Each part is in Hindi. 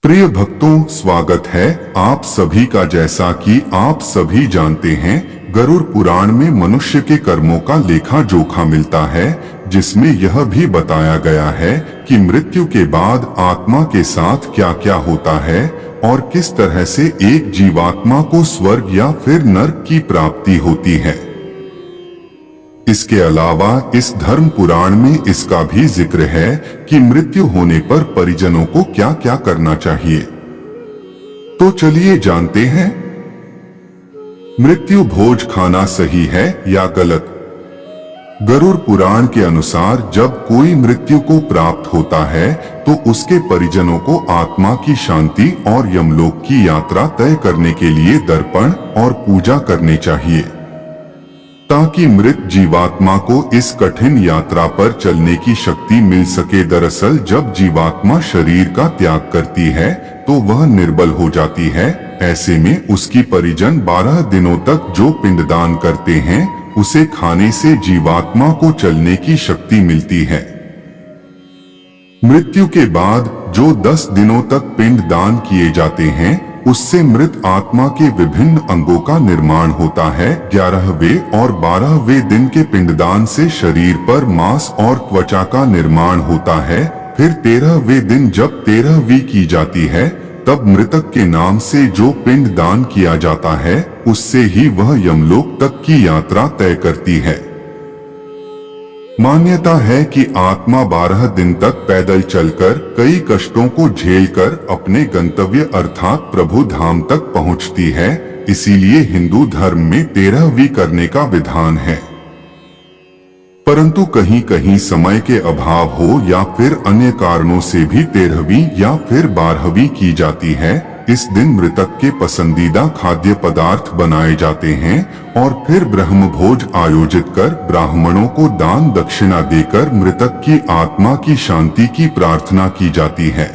प्रिय भक्तों, स्वागत है आप सभी का। जैसा कि आप सभी जानते हैं, गरुड़ पुराण में मनुष्य के कर्मों का लेखा जोखा मिलता है, जिसमें यह भी बताया गया है कि मृत्यु के बाद आत्मा के साथ क्या क्या होता है और किस तरह से एक जीवात्मा को स्वर्ग या फिर नर्क की प्राप्ति होती है। इसके अलावा इस धर्म पुराण में इसका भी जिक्र है कि मृत्यु होने पर परिजनों को क्या क्या करना चाहिए। तो चलिए जानते हैं, मृत्यु भोज खाना सही है या गलत। गरुड़ पुराण के अनुसार जब कोई मृत्यु को प्राप्त होता है तो उसके परिजनों को आत्मा की शांति और यमलोक की यात्रा तय करने के लिए दर्पण और पूजा करनी चाहिए, ताकि मृत जीवात्मा को इस कठिन यात्रा पर चलने की शक्ति मिल सके। दरअसल जब जीवात्मा शरीर का त्याग करती है तो वह निर्बल हो जाती है। ऐसे में उसकी परिजन 12 दिनों तक जो पिंडदान करते हैं उसे खाने से जीवात्मा को चलने की शक्ति मिलती है। मृत्यु के बाद जो 10 दिनों तक पिंड दान किए जाते हैं उससे मृत आत्मा के विभिन्न अंगों का निर्माण होता है। 11वें और 12वें दिन के पिंडदान से शरीर पर मांस और त्वचा का निर्माण होता है। फिर 13वें दिन जब 13वीं की जाती है तब मृतक के नाम से जो पिंड दान किया जाता है उससे ही वह यमलोक तक की यात्रा तय करती है। मान्यता है कि आत्मा 12 दिन तक पैदल चलकर कई कष्टों को झेलकर अपने गंतव्य अर्थात प्रभु धाम तक पहुंचती है। इसीलिए हिंदू धर्म में 13वीं करने का विधान है। परंतु कहीं कहीं समय के अभाव हो या फिर अन्य कारणों से भी 13वीं या फिर 12वीं की जाती है। इस दिन मृतक के पसंदीदा खाद्य पदार्थ बनाए जाते हैं और फिर ब्रह्म भोज आयोजित कर ब्राह्मणों को दान दक्षिणा देकर मृतक की आत्मा की शांति की प्रार्थना की जाती है।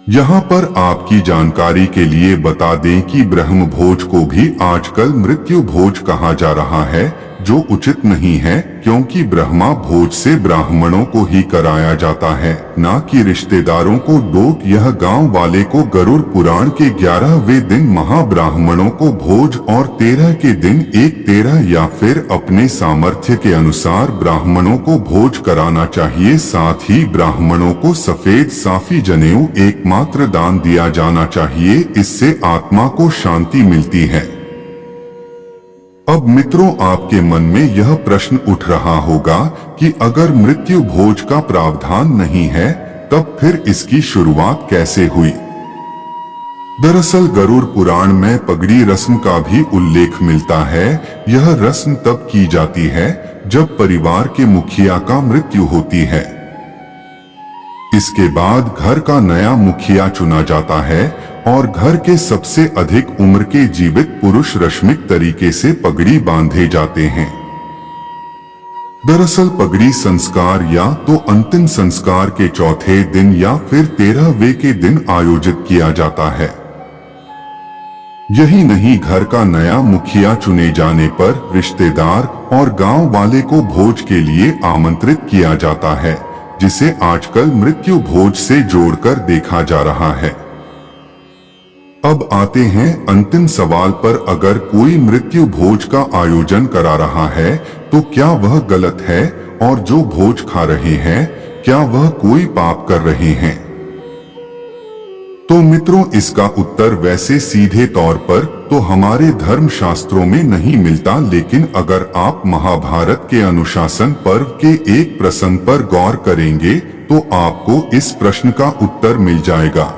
यहाँ पर आपकी जानकारी के लिए बता दें कि ब्रह्म भोज को भी आजकल मृत्यु भोज कहा जा रहा है, जो उचित नहीं है, क्योंकि ब्रह्मा भोज से ब्राह्मणों को ही कराया जाता है, ना कि रिश्तेदारों को डोट। यह गांव वाले को गरुड़ पुराण के 11वें दिन महाब्राह्मणों को भोज और 13 के दिन एक 13 या फिर अपने सामर्थ्य के अनुसार ब्राह्मणों को भोज कराना चाहिए। साथ ही ब्राह्मणों को सफेद साफी जनेऊ एकमात्र दान दिया जाना चाहिए। इससे आत्मा को शांति मिलती है। अब मित्रों, आपके मन में यह प्रश्न उठ रहा होगा कि अगर मृत्यु भोज का प्रावधान नहीं है तब फिर इसकी शुरुआत कैसे हुई। दरअसल गरुड़ पुराण में पगड़ी रस्म का भी उल्लेख मिलता है। यह रस्म तब की जाती है जब परिवार के मुखिया का मृत्यु होती है। इसके बाद घर का नया मुखिया चुना जाता है और घर के सबसे अधिक उम्र के जीवित पुरुष रश्मिक तरीके से पगड़ी बांधे जाते हैं। दरअसल पगड़ी संस्कार या तो अंतिम संस्कार के चौथे दिन या फिर 13वें के दिन आयोजित किया जाता है। यही नहीं, घर का नया मुखिया चुने जाने पर रिश्तेदार और गांव वाले को भोज के लिए आमंत्रित किया जाता है, जिसे आजकल मृत्यु भोज से जोड़कर देखा जा रहा है। अब आते हैं अंतिम सवाल पर। अगर कोई मृत्यु भोज का आयोजन करा रहा है तो क्या वह गलत है, और जो भोज खा रहे हैं क्या वह कोई पाप कर रहे हैं? तो मित्रों, इसका उत्तर वैसे सीधे तौर पर तो हमारे धर्म शास्त्रों में नहीं मिलता, लेकिन अगर आप महाभारत के अनुशासन पर्व के एक प्रसंग पर गौर करेंगे तो आपको इस प्रश्न का उत्तर मिल जाएगा।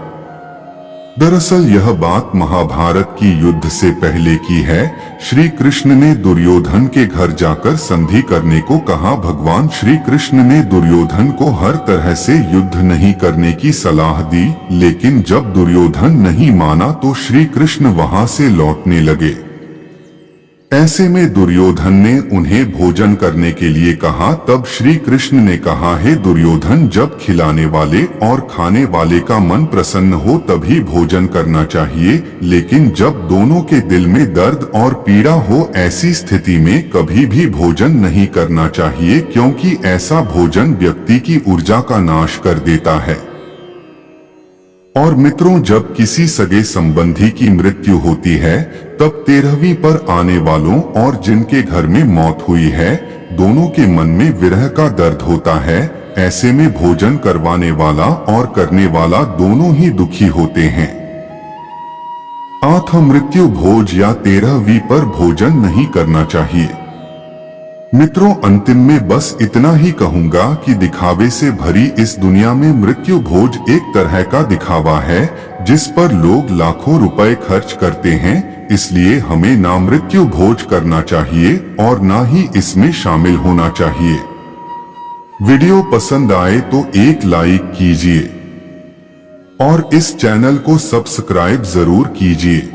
दरअसल यह बात महाभारत की युद्ध से पहले की है। श्री कृष्ण ने दुर्योधन के घर जाकर संधि करने को कहा। भगवान श्री कृष्ण ने दुर्योधन को हर तरह से युद्ध नहीं करने की सलाह दी, लेकिन जब दुर्योधन नहीं माना तो श्री कृष्ण वहां से लौटने लगे। ऐसे में दुर्योधन ने उन्हें भोजन करने के लिए कहा। तब श्री कृष्ण ने कहा, हे दुर्योधन, जब खिलाने वाले और खाने वाले का मन प्रसन्न हो तभी भोजन करना चाहिए, लेकिन जब दोनों के दिल में दर्द और पीड़ा हो ऐसी स्थिति में कभी भी भोजन नहीं करना चाहिए, क्योंकि ऐसा भोजन व्यक्ति की ऊर्जा का नाश कर देता है। और मित्रों, जब किसी सगे संबंधी की मृत्यु होती है तब 13वीं पर आने वालों और जिनके घर में मौत हुई है, दोनों के मन में विरह का दर्द होता है। ऐसे में भोजन करवाने वाला और करने वाला दोनों ही दुखी होते हैं। आठ मृत्यु भोज या 13वीं पर भोजन नहीं करना चाहिए। मित्रों, अंतिम में बस इतना ही कहूंगा कि दिखावे से भरी इस दुनिया में मृत्यु भोज एक तरह का दिखावा है जिस पर लोग लाखों रुपए खर्च करते हैं। इसलिए हमें ना मृत्यु भोज करना चाहिए और ना ही इसमें शामिल होना चाहिए। वीडियो पसंद आए तो एक लाइक कीजिए और इस चैनल को सब्सक्राइब जरूर कीजिए।